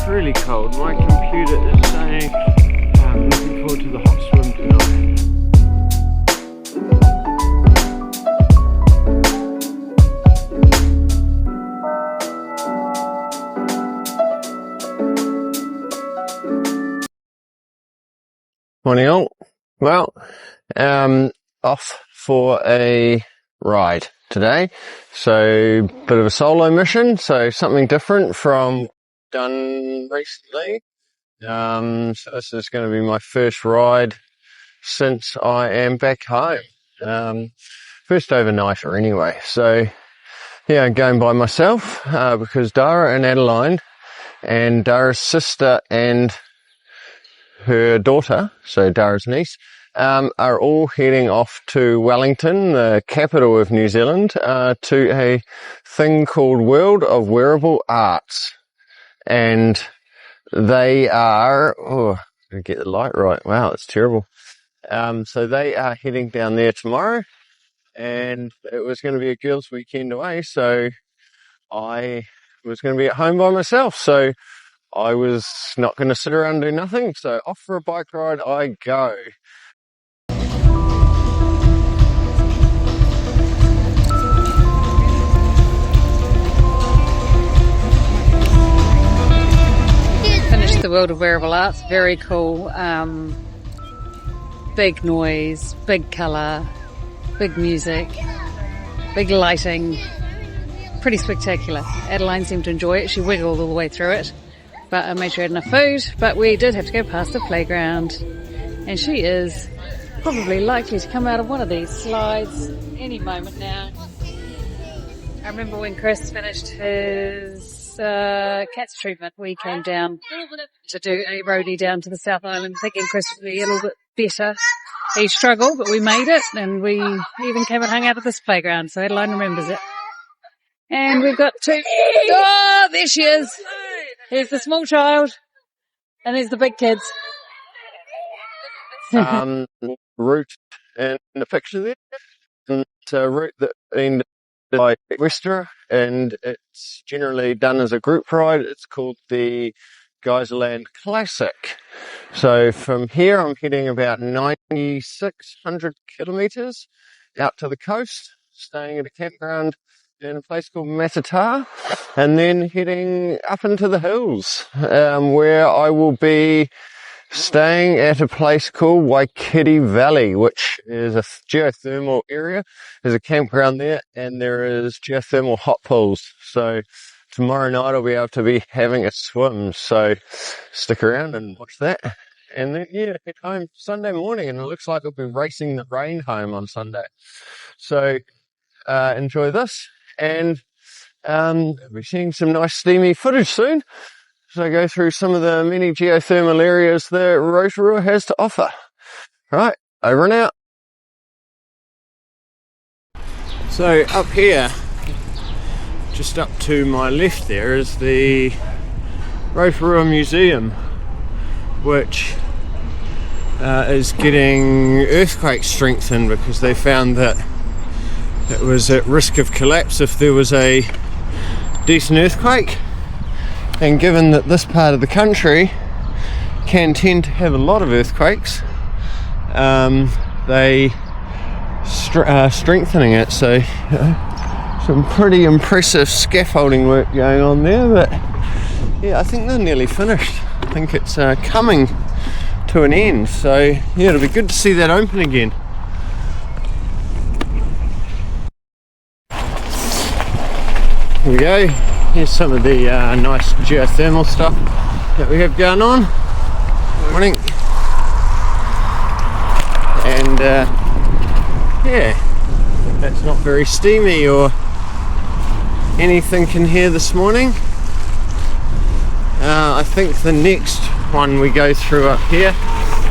Really cold. My computer is saying I'm looking forward to the hot swim tonight. Morning all. Well, off for a ride today. So bit of a solo mission, so something different from done recently. So this is going to be my first ride since I am back home. First overnighter anyway. So yeah, I'm going by myself because Dara and Adeline and Dara's sister and her daughter, so Dara's niece, are all heading off to Wellington, the capital of New Zealand, to a thing called World of Wearable Arts. And they are, oh, I get the light right. Wow, it's terrible. So they are heading down there tomorrow, and it was going to be a girls' weekend away, so I was going to be at home by myself. So I was not going to sit around and do nothing. So off for a bike ride I go. The World of Wearable Arts, very cool. Big noise, big colour, big music, big lighting, pretty spectacular. Adeline seemed to enjoy it. She wiggled all the way through it, but I made sure I had enough food. But we did have to go past the playground, and she is probably likely to come out of one of these slides any moment now. I remember when Chris finished his cancer treatment, we came down to do a roadie down to the South Island thinking Chris would be a little bit better. He struggled, but we made it, and we even came and hung out at this playground, so Adeline remembers it. And we've got two. Oh, there she is. Here's the small child, and there's the big kids. Route in the picture there. It's a route that been by Rotorua, and it's generally done as a group ride. It's called the Geyserland Classic. So from here I'm heading about 9,600 kilometres out to the coast, staying at a campground in a place called Matata, and then heading up into the hills, where I will be staying at a place called Waikiri Valley, which is a geothermal area. There's a campground there, and there is geothermal hot pools. So tomorrow night I'll be able to be having a swim. So stick around and watch that. And then, yeah, head home Sunday morning, and it looks like I'll be racing the rain home on Sunday. So enjoy this, and we'll be seeing some nice steamy footage soon. So I go through some of the many geothermal areas that Rotorua has to offer. Right, over and out. So up here, just up to my left there, is the Rotorua Museum, which is getting earthquake strengthened because they found that it was at risk of collapse if there was a decent earthquake. And given that this part of the country can tend to have a lot of earthquakes, they are strengthening it. So some pretty impressive scaffolding work going on there, but yeah, I think they're nearly finished. I think it's coming to an end, so yeah, it'll be good to see that open again. Here we go. Here's some of the nice geothermal stuff that we have going on. Morning. And yeah, not very steamy or anything in here this morning. I think the next one we go through up here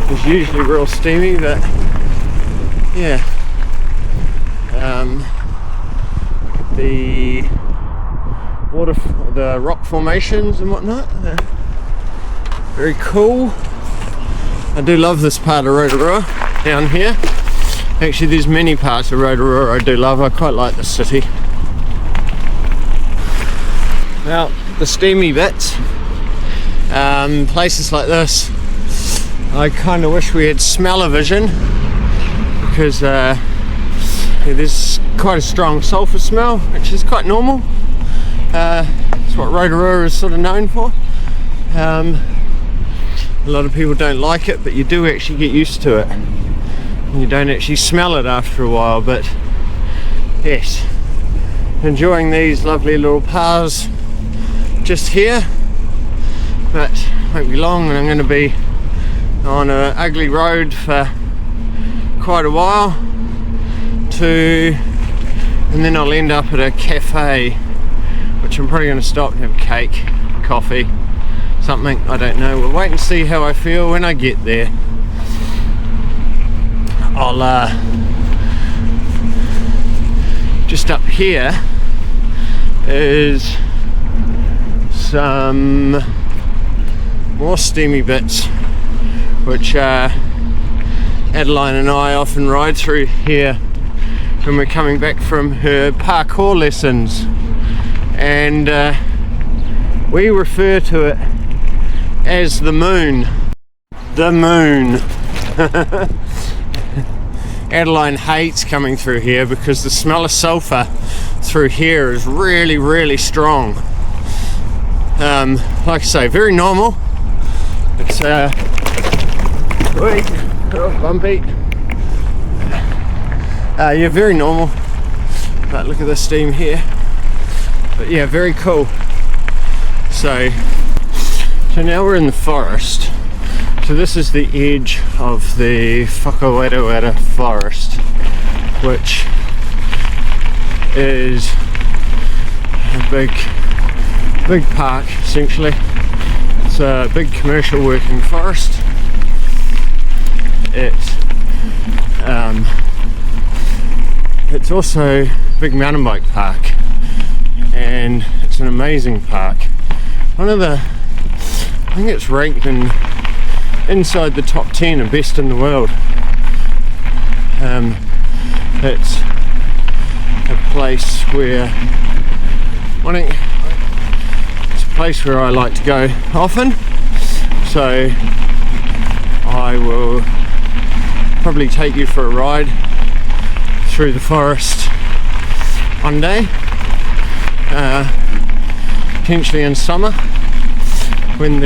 is usually real steamy, but yeah, the rock formations and whatnot, very cool. I do love this part of Rotorua down here. Actually, there's many parts of Rotorua I do love. I quite like the city. Now, the steamy bits, places like this, I kind of wish we had smell-o-vision, because there's quite a strong sulphur smell, which is quite normal. It's what Rotorua is sort of known for. A lot of people don't like it, but you do actually get used to it. And you don't actually smell it after a while, but yes, enjoying these lovely little paths just here, but won't be long and I'm going to be on an ugly road for quite a while and then I'll end up at a cafe, which I'm probably going to stop and have cake, coffee, something, I don't know. We'll wait and see how I feel when I get there. I'll just up here is some more steamy bits, which Adeline and I often ride through here when we're coming back from her parkour lessons, and we refer to it as the moon. The moon. Adeline hates coming through here because the smell of sulphur through here is really, really strong. Like I say, very normal. It's bumpy. Yeah, very normal. But look at the steam here. But yeah, very cool. So now we're in the forest. So this is the edge of the Whakawera forest, which is a big park essentially. It's a big commercial working forest. It's also a big mountain bike park, and it's an amazing park. I think it's ranked inside the top 10 of best in the world. It's a place where I like to go often, so I will probably take you for a ride through the forest one day, potentially in summer when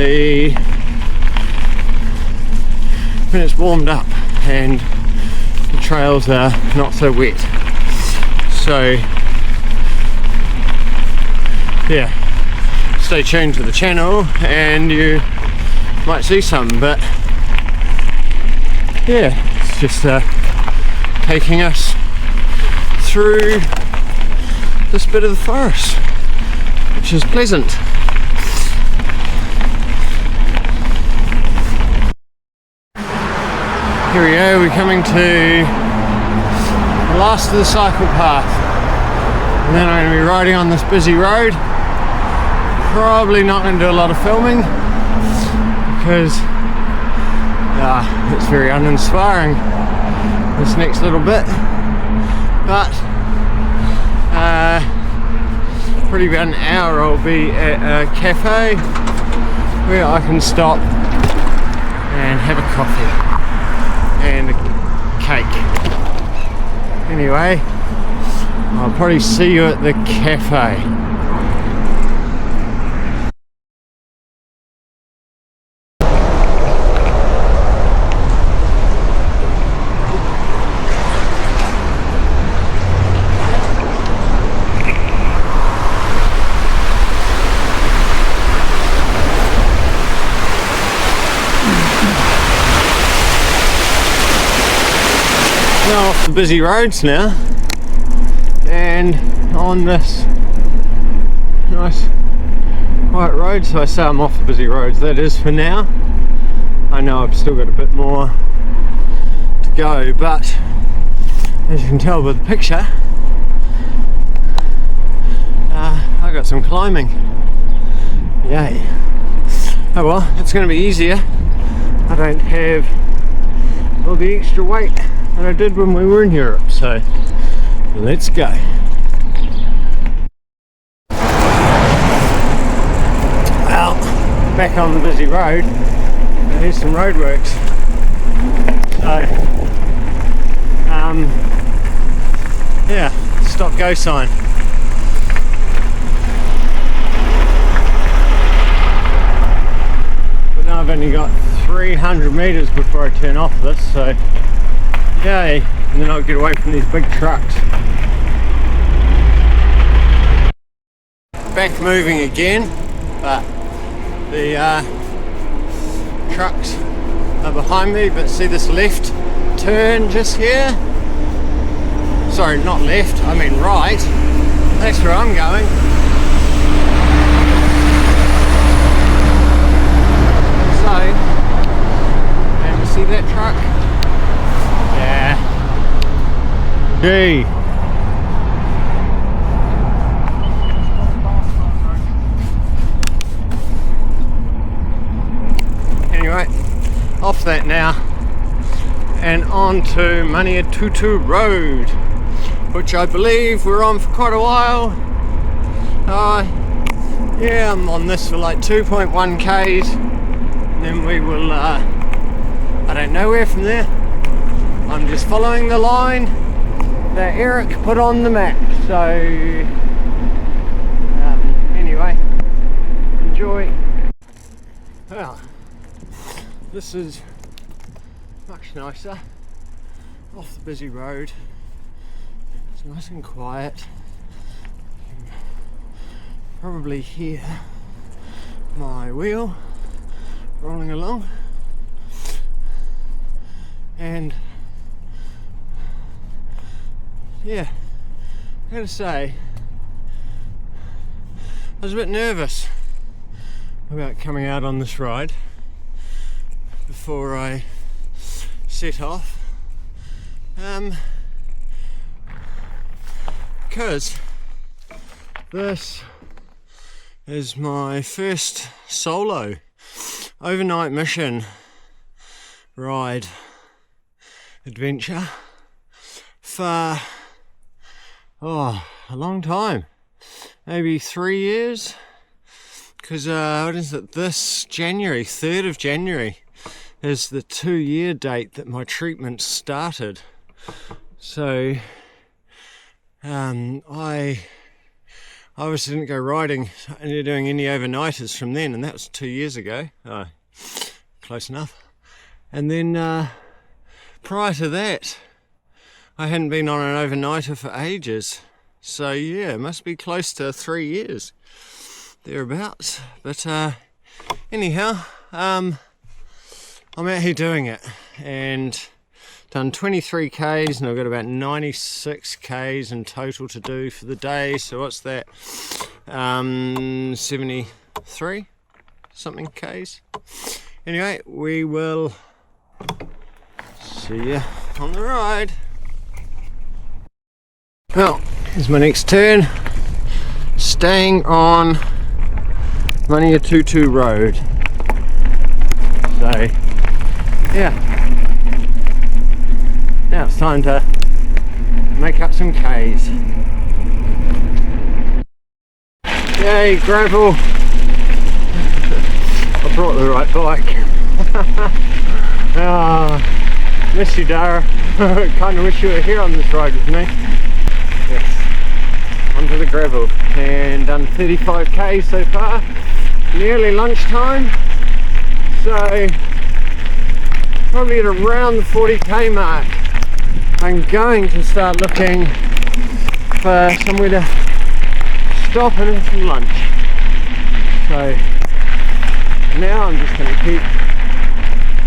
it's warmed up and the trails are not so wet. So yeah, stay tuned to the channel and you might see some, but yeah, it's just taking us through this bit of the forest, which is pleasant. Here we go, we're coming to the last of the cycle path, and then I'm going to be riding on this busy road. Probably not going to do a lot of filming because it's very uninspiring, this next little bit, but pretty about an hour I'll be at a cafe where I can stop and have a coffee and a cake. Anyway, I'll probably see you at the cafe. Now off the busy roads now, and on this nice quiet road. So I say I'm off the busy roads, that is for now. I know I've still got a bit more to go, but as you can tell by the picture, I got some climbing. Yay. Oh well, it's going to be easier. I don't have all the extra weight that I did when we were in Europe, so let's go. Well, back on the busy road, there's some roadworks. So, yeah, stop go sign. But now I've only got 300 meters before I turn off this, so yay, and then I'll get away from these big trucks. Back moving again, but the trucks are behind me, but see this left turn just here? Sorry, not left, I mean right. That's where I'm going. So, and you see that truck? Yeah. Gee. Anyway, off that now and on to Maniatutu Road, which I believe we're on for quite a while. Yeah, I'm on this for like 2.1 k's, and then we will, I don't know where from there. I'm just following the line that Eric put on the map, so anyway, enjoy. Well, this is much nicer, off the busy road. It's nice and quiet. You can probably hear my wheel rolling along, and yeah, I gotta say, I was a bit nervous about coming out on this ride before I set off, because this is my first solo overnight mission ride adventure for a long time, maybe 3 years, because what is it, this January, 3rd of January is the 2-year date that my treatment started. So I obviously didn't go riding and doing any overnighters from then, and that was 2 years ago. Close enough. And then prior to that, I hadn't been on an overnighter for ages. So yeah, it must be close to 3 years, thereabouts. But anyhow, I'm out here doing it, and done 23 k's, and I've got about 96 k's in total to do for the day. So what's that? 73 something k's. Anyway, we will see you on the ride. Well, here's my next turn, staying on Maniatutu Road. So yeah, now it's time to make up some K's. Yay, gravel! I brought the right bike. Miss you, Dara. Kind of wish you were here on this ride with me. Yes, onto the gravel, and done 35k so far. Nearly lunchtime, so probably at around the 40k mark. I'm going to start looking for somewhere to stop and have some lunch. So now I'm just going to keep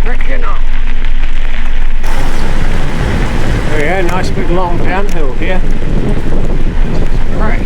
cracking on. There we go, nice big long downhill here. Right.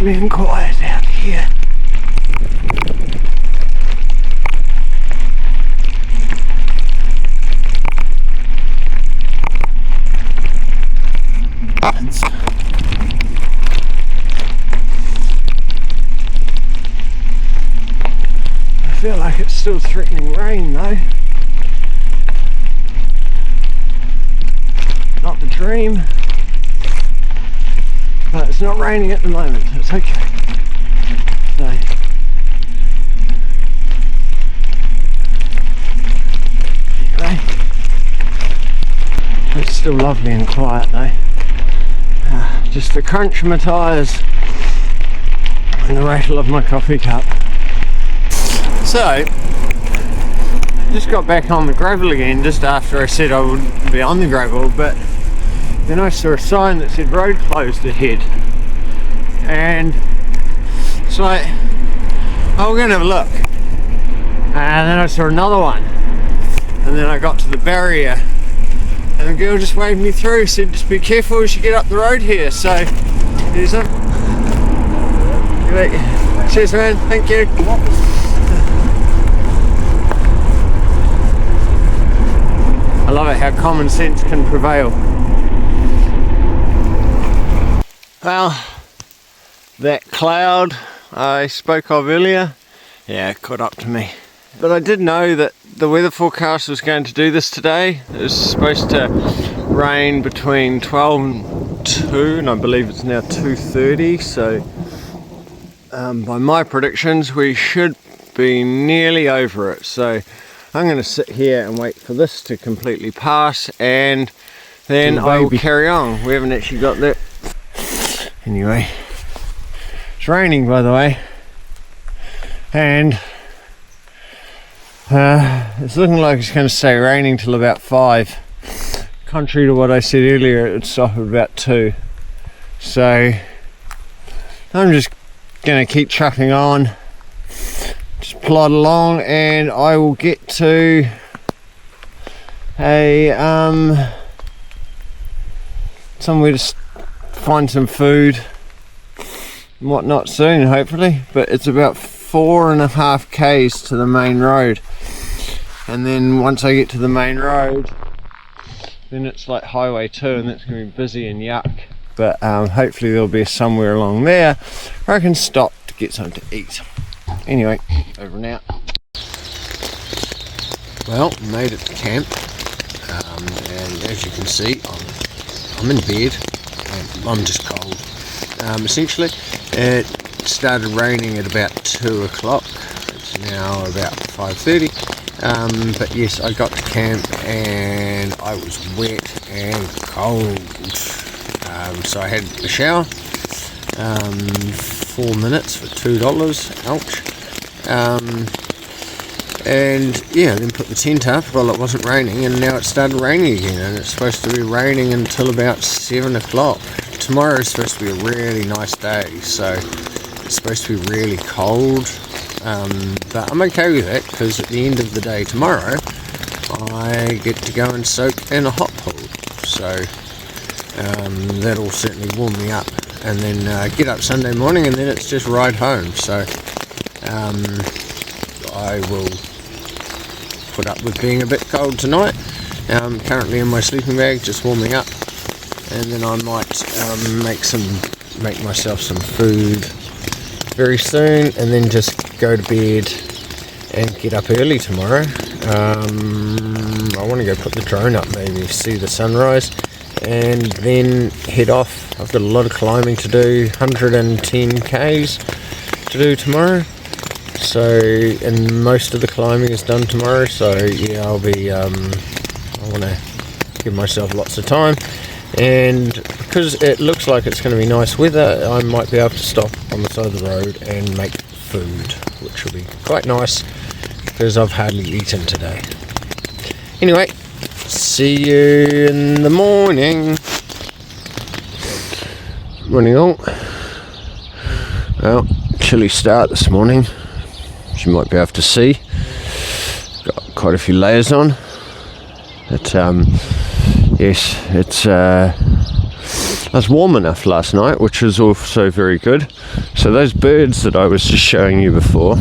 Lovely and quiet out here. I feel like it's still threatening rain though. Not the dream. But it's not raining at the moment, so it's okay. So, anyway, it's still lovely and quiet though. Just the crunch of my tyres and the rattle of my coffee cup. So, I just got back on the gravel again just after I said I wouldn't be on the gravel, but then I saw a sign that said road closed ahead, and it's like, oh, we're going to have a look. And then I saw another one, and then I got to the barrier and the girl just waved me through, said just be careful as you get up the road here. So here's it. Cheers man, thank you. I love it how common sense can prevail. Well, that cloud I spoke of earlier, yeah, it caught up to me. But I did know that the weather forecast was going to do this today. It was supposed to rain between 12 and 2, and I believe it's now 2:30, so by my predictions we should be nearly over it. So I'm going to sit here and wait for this to completely pass, and then I will carry on. We haven't actually got that. Anyway, it's raining by the way, and it's looking like it's going to stay raining till about 5. Contrary to what I said earlier, it would stop at about 2. So I'm just going to keep trucking on, just plod along, and I will get to a somewhere to find some food and whatnot soon, hopefully. But it's about 4.5 k's to the main road, and then once I get to the main road, then it's like highway 2, and that's going to be busy and yuck. But hopefully there'll be somewhere along there where I can stop to get something to eat. Anyway, over and out. Well, made it to camp, and as you can see, I'm in bed. I'm just cold. Essentially, it started raining at about 2 o'clock. It's now about 5:30. But yes, I got to camp and I was wet and cold. So I had a shower, 4 minutes for $2. Ouch. And yeah, then put the tent up while it wasn't raining, and now it started raining again, and it's supposed to be raining until about 7 o'clock. Tomorrow is supposed to be a really nice day, so it's supposed to be really cold, but I'm okay with that, because at the end of the day tomorrow I get to go and soak in a hot pool, so that'll certainly warm me up, and then get up Sunday morning, and then it's just ride home. So I will put up with being a bit cold tonight. I'm currently in my sleeping bag, just warming up, and then I might make myself some food very soon, and then just go to bed and get up early tomorrow. I want to go put the drone up, maybe see the sunrise, and then head off. I've got a lot of climbing to do, 110 k's to do tomorrow. So, and most of the climbing is done tomorrow, so yeah, I'll be, I want to give myself lots of time, and because it looks like it's going to be nice weather, I might be able to stop on the side of the road and make food, which will be quite nice, because I've hardly eaten today. Anyway, see you in the morning. Morning all. Well, chilly start this morning, as you might be able to see. Got quite a few layers on. But yes, it was warm enough last night, which was also very good. So those birds that I was just showing you before,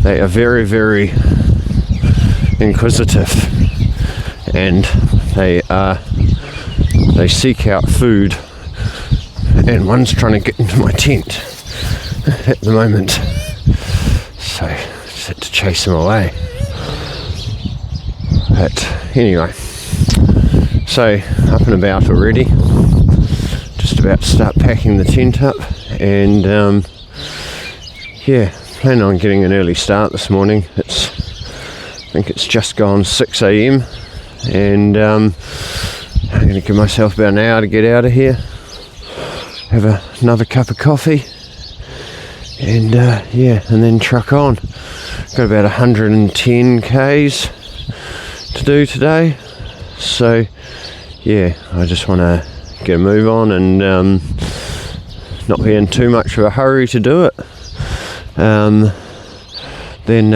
they are very, very inquisitive, and they seek out food. And one's trying to get into my tent at the moment, so I just had to chase them away. But anyway, so up and about already, just about to start packing the tent up, and yeah, plan on getting an early start this morning. I think it's just gone 6 a.m. and I'm going to give myself about an hour to get out of here, have another cup of coffee, and yeah, and then truck on. Got about 110 k's to do today, so yeah, I just want to get a move on and not be in too much of a hurry to do it. Then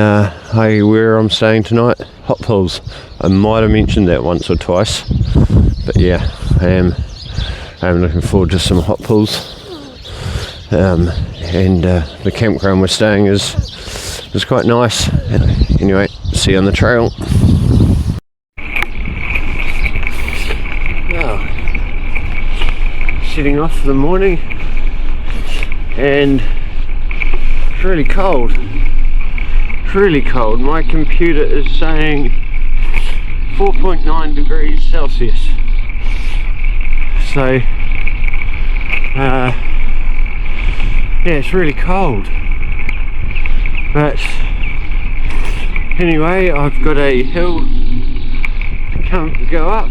where I'm staying tonight, hot pools. I might have mentioned that once or twice, but yeah, I'm looking forward to some hot pools. And the campground we're staying is quite nice. Anyway, see you on the trail. Well, setting off for the morning, and it's really cold. It's really cold. My computer is saying 4.9 degrees Celsius. So yeah, it's really cold, but anyway, I've got a hill to go up,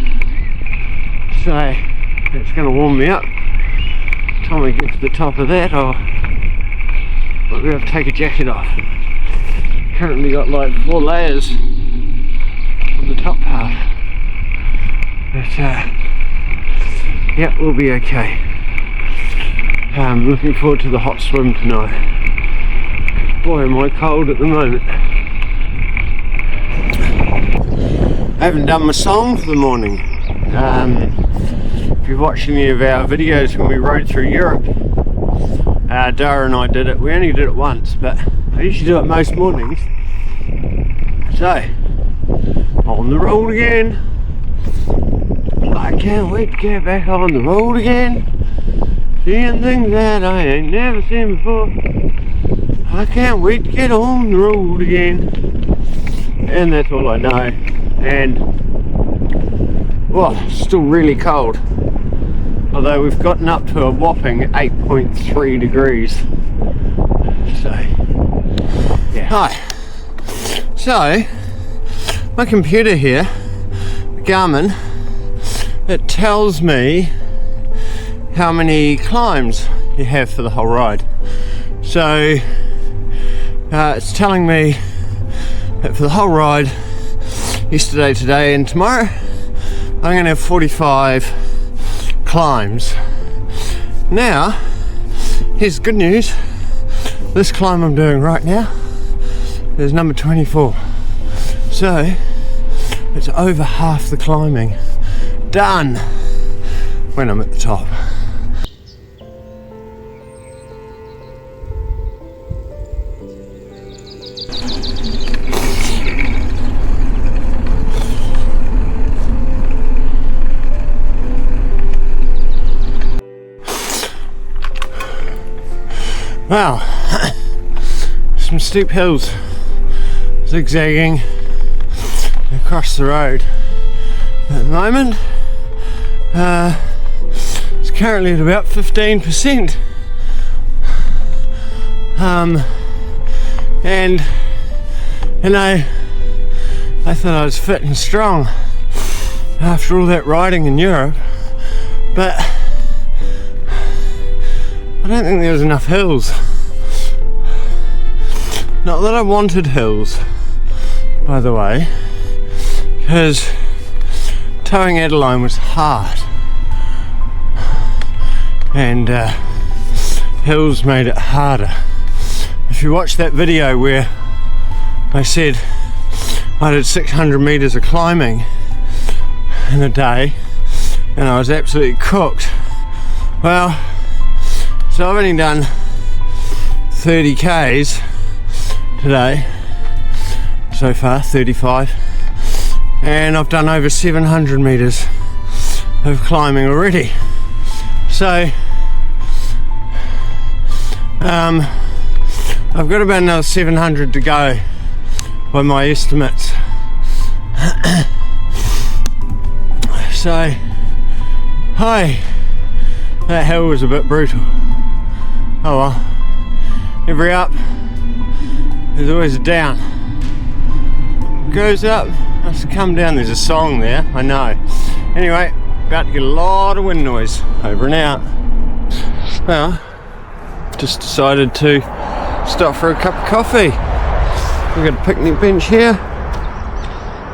so it's going to warm me up. By the time I get to the top of that, I'll be able to take a jacket off. Currently got like 4 layers on the top half, but yeah, we'll be okay. I'm looking forward to the hot swim tonight. Boy, am I cold at the moment. I haven't done my song for the morning. If you've watched any of our videos when we rode through Europe, Dara and I did it. We only did it once, but I usually do it most mornings. So, on the road again. I can't wait to get back on the road again. Seeing things that I ain't never seen before. I can't wait to get on the road again. And that's all I know. And well, still really cold. Although we've gotten up to a whopping 8.3 degrees. So yeah. Hi. So my computer here, Garmin, it tells me how many climbs you have for the whole ride. So it's telling me that for the whole ride, yesterday, today and tomorrow, I'm going to have 45 climbs. Now, here's good news. This climb I'm doing right now is number 24. So it's over half the climbing done when I'm at the top. Wow, some steep hills zigzagging across the road. At the moment, it's currently at about 15%. And you know, I thought I was fit and strong after all that riding in Europe, but I don't think there was enough hills. Not that I wanted hills, by the way, because towing Adeline was hard, and hills made it harder. If you watch that video where I said I did 600 meters of climbing in a day and I was absolutely cooked, well, so I've only done 30 k's today so far, 35, and I've done over 700 meters of climbing already. So I've got about another 700 to go by my estimates. So, hi, that hill was a bit brutal. Oh well, every up, there's always a down. Goes up, must come down, there's a song there, I know. Anyway, about to get a lot of wind noise, over and out. Well, just decided to stop for a cup of coffee. We've got a picnic bench here,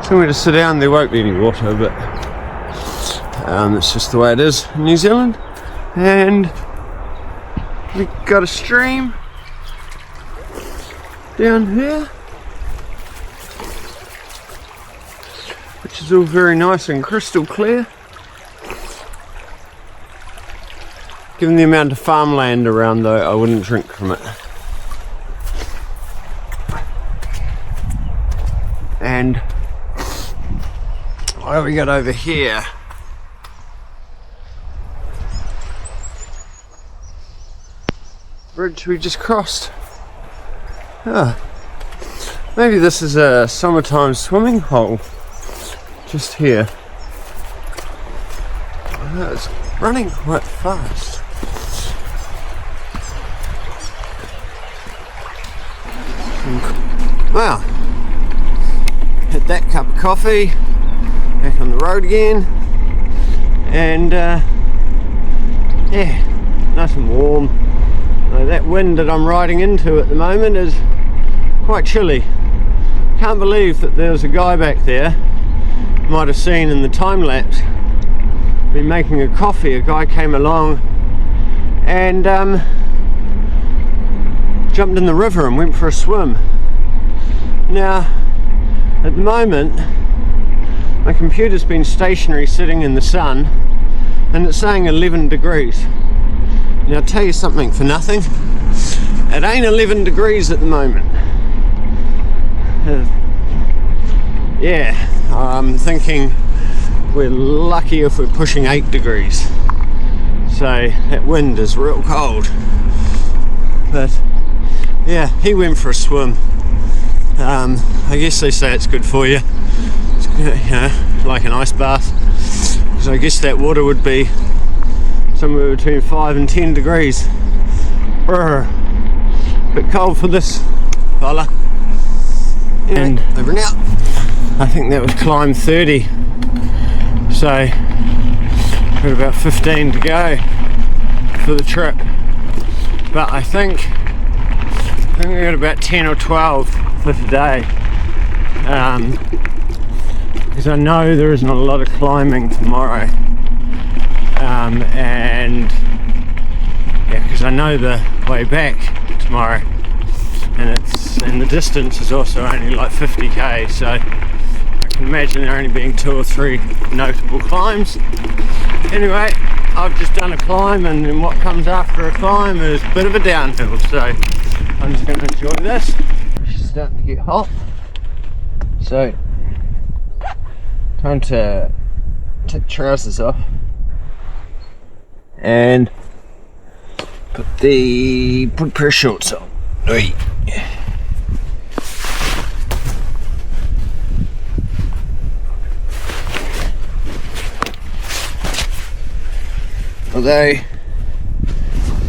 somewhere to sit down. There won't be any water, but it's just the way it is in New Zealand. And we've got a stream down here, which is all very nice and crystal clear. Given the amount of farmland around though, I wouldn't drink from it. And what do we got over here? Bridge we just crossed. Ah, maybe this is a summertime swimming hole just here. Oh, it's running quite fast. Wow, hit that cup of coffee, back on the road again, and yeah, nice and warm. That wind that I'm riding into at the moment is quite chilly. Can't believe that there was a guy back there, might have seen in the time lapse, been making a coffee. A guy came along and jumped in the river and went for a swim. Now, at the moment, my computer's been stationary sitting in the sun and it's saying 11 degrees. Now, I'll tell you something for nothing. It ain't 11 degrees at the moment. Yeah, I'm thinking we're lucky if we're pushing 8 degrees. So that wind is real cold. But yeah, he went for a swim. I guess they say it's good for you. It's, you know, like an ice bath. So I guess that water would be somewhere between 5 and 10 degrees. Brr. Bit cold for this fella. And over and out. I think that was climb 30. So got about 15 to go for the trip. But I think we got about 10 or 12 for today. Because I know there isn't a lot of climbing tomorrow. And yeah, because I know the way back tomorrow, and the distance is also only like 50k, so I can imagine there only being 2 or 3 notable climbs. Anyway, I've just done a climb, and then what comes after a climb is a bit of a downhill, so I'm just going to enjoy this. It's starting to get hot, so time to take the trousers off and put the pair of shorts on. Oi. Although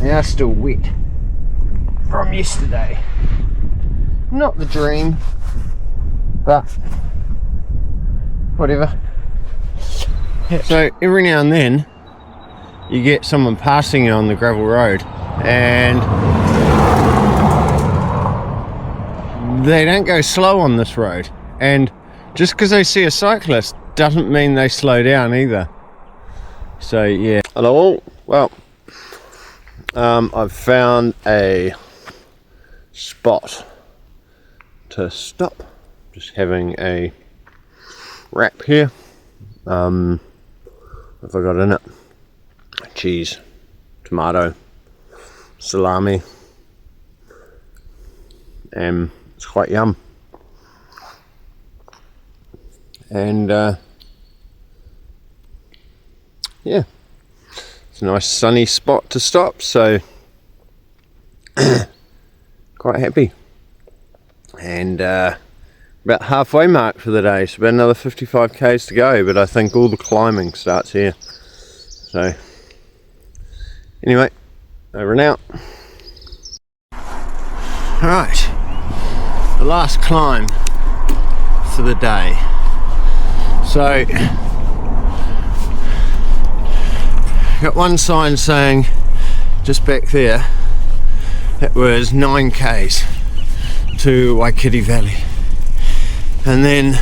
they are still wet from yesterday. not the dream, but whatever. So every now and then you get someone passing you on the gravel road and they don't go slow on this road, and just because they see a cyclist doesn't mean they slow down either. So yeah. Hello. Well, I've found a spot to stop. Just having a wrap here. What have I got in it? Cheese, tomato, salami, and it's quite yum. And yeah, it's a nice sunny spot to stop, so quite happy. And about halfway mark for the day, so about another 55 k's to go, but I think all the climbing starts here. So anyway, over and out. Alright, the last climb for the day. So got one sign saying just back there it was 9 k's to Waikiki Valley, and then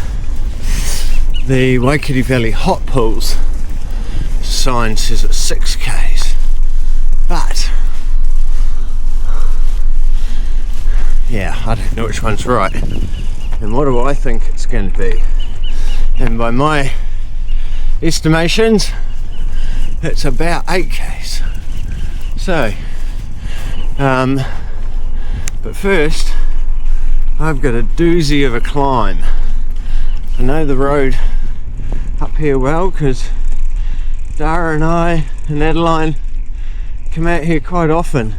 the Waikiki Valley hot pools sign says it's 6 k's, but yeah, I don't know which one's right, and what do I think it's going to be. And by my estimations it's about 8 k's. So but first I've got a doozy of a climb. I know the road up here well because Dara and I and Adeline come out here quite often.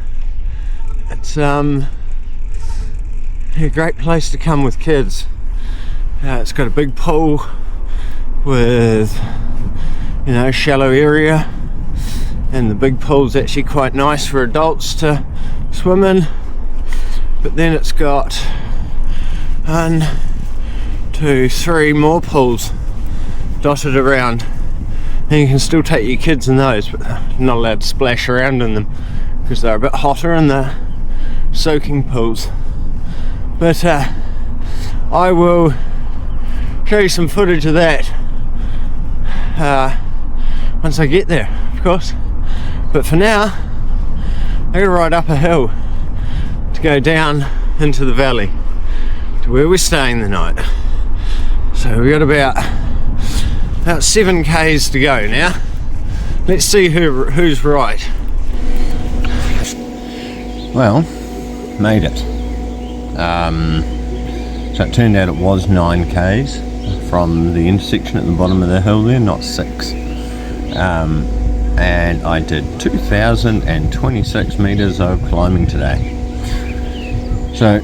It's a great place to come with kids. It's got a big pool with, you know, shallow area, and the big pool's actually quite nice for adults to swim in. But then it's got 1, 2, 3 more pools dotted around, and you can still take your kids in those, but they're not allowed to splash around in them because they're a bit hotter in the soaking pools. But I will show you some footage of that once I get there, of course. But for now I gotta ride up a hill to go down into the valley to where we're staying the night. So we got about 7 k's to go now. Let's see who's right. Well, made it. So it turned out it was 9 k's from the intersection at the bottom of the hill there, not 6. And I did 2,026 meters of climbing today. So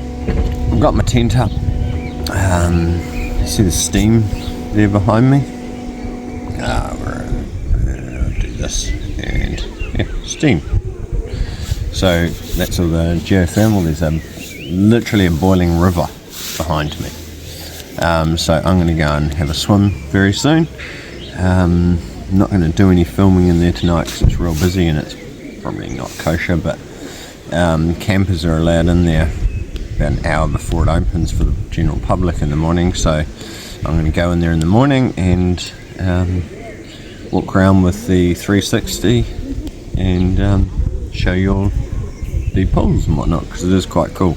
I've got my tent up. You see the steam there behind me? I'll do this, and yeah, steam. So that's all the geothermal. There's literally a boiling river behind me. So I'm going to go and have a swim very soon. I'm not going to do any filming in there tonight because it's real busy and it's probably not kosher, but campers are allowed in there about an hour before it opens for the general public in the morning. So I'm going to go in there in the morning and walk around with the 360 and show you all the pools and whatnot, because it is quite cool.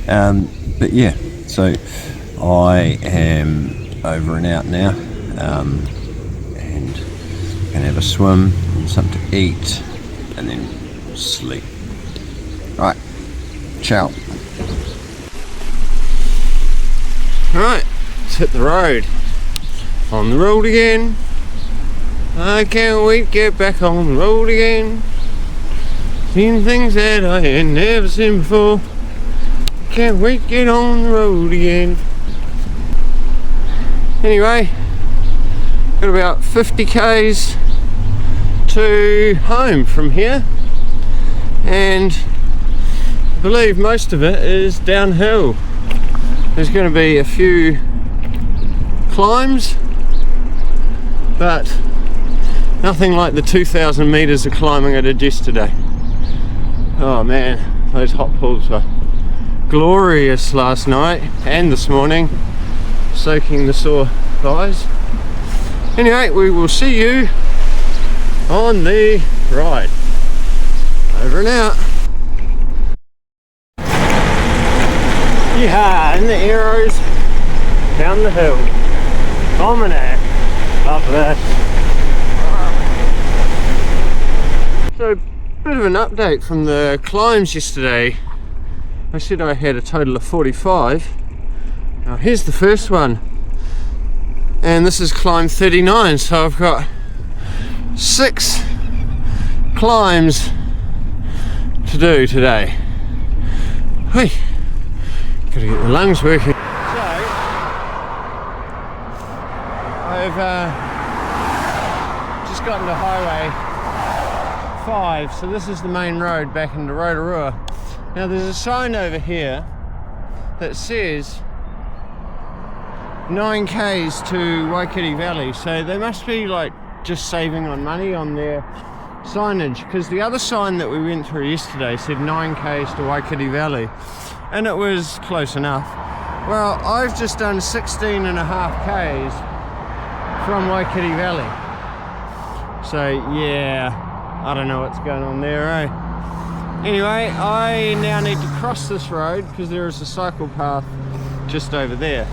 But yeah, so I am over and out now, and gonna have a swim and something to eat and then sleep. Alright, ciao. Alright, let's hit the road. On the road again. I can't wait to get back on the road again. Seen things that I ain't never seen before. Can't wait to get on the road again. Anyway, got about 50 k's to home from here, and I believe most of it is downhill. There's going to be a few climbs, but nothing like the 2,000 meters of climbing I did yesterday. Oh man, those hot pools were glorious last night and this morning, soaking the sore thighs. Anyway, we will see you on the ride. Over and out. Yeah, and the arrows down the hill. Dominate. Love this. So, bit of an update from the climbs yesterday. I said I had a total of 45. Now here's the first one. And this is climb 39, so I've got 6 climbs to do today. Hey, gotta get the lungs working. So, I've just gotten to Highway 5, so this is the main road back into Rotorua. Now there's a sign over here that says 9 k's to Waikiki Valley, so they must be like just saving on money on their signage, because the other sign that we went through yesterday said 9 k's to Waikiki Valley, and it was close enough. Well, I've just done 16.5 k's from Waikiki Valley, so yeah, I don't know what's going on there, eh? Anyway, I now need to cross this road because there is a cycle path just over there,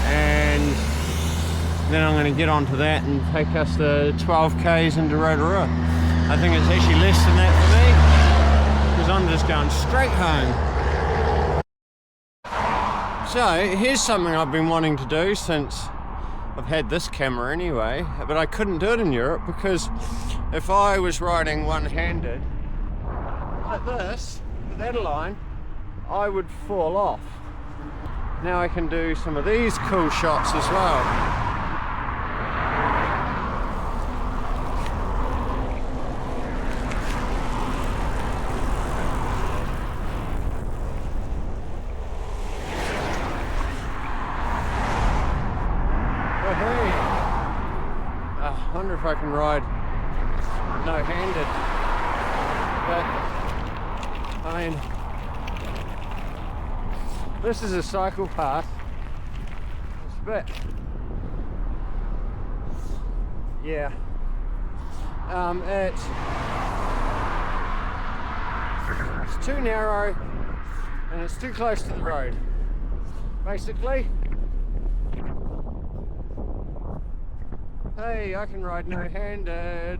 and then I'm going to get onto that and take us the 12 k's into Rotorua. I think it's actually less than that for me, because I'm just going straight home. So here's something I've been wanting to do since I've had this camera anyway, but I couldn't do it in Europe because if I was riding one-handed like this, with that line, I would fall off. Now I can do some of these cool shots as well. Oh, hey. I wonder if I can ride no-handed. But I mean, this is a cycle path. It's a bit, yeah. It's too narrow and it's too close to the road. Basically, hey, I can ride no-handed.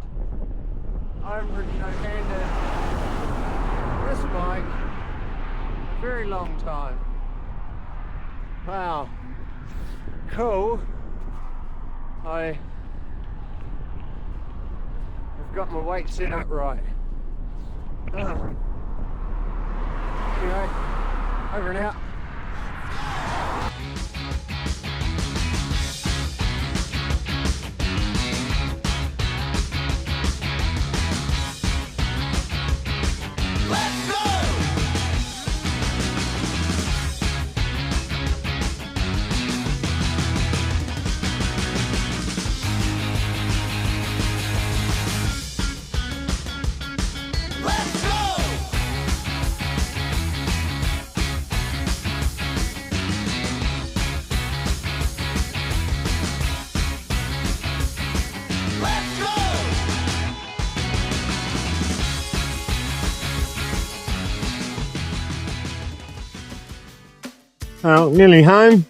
I've ridden no-handed this bike a very long time. Wow, cool. I've got my weight set up right. Anyway, over and out. Well, nearly home.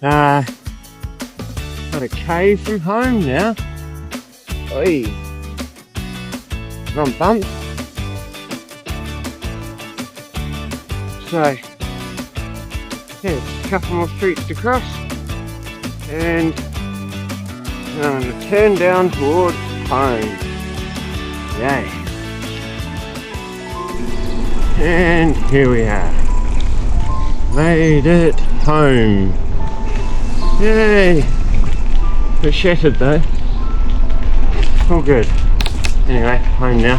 Got a K from home now. Oi. On bump. So, yeah, a couple more streets to cross. And I'm going to turn down towards home. Yay. And here we are. Made it home. Yay! Bit shattered though. All good. Anyway, home now.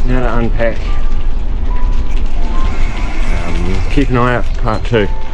Now to unpack. keep an eye out for part 2.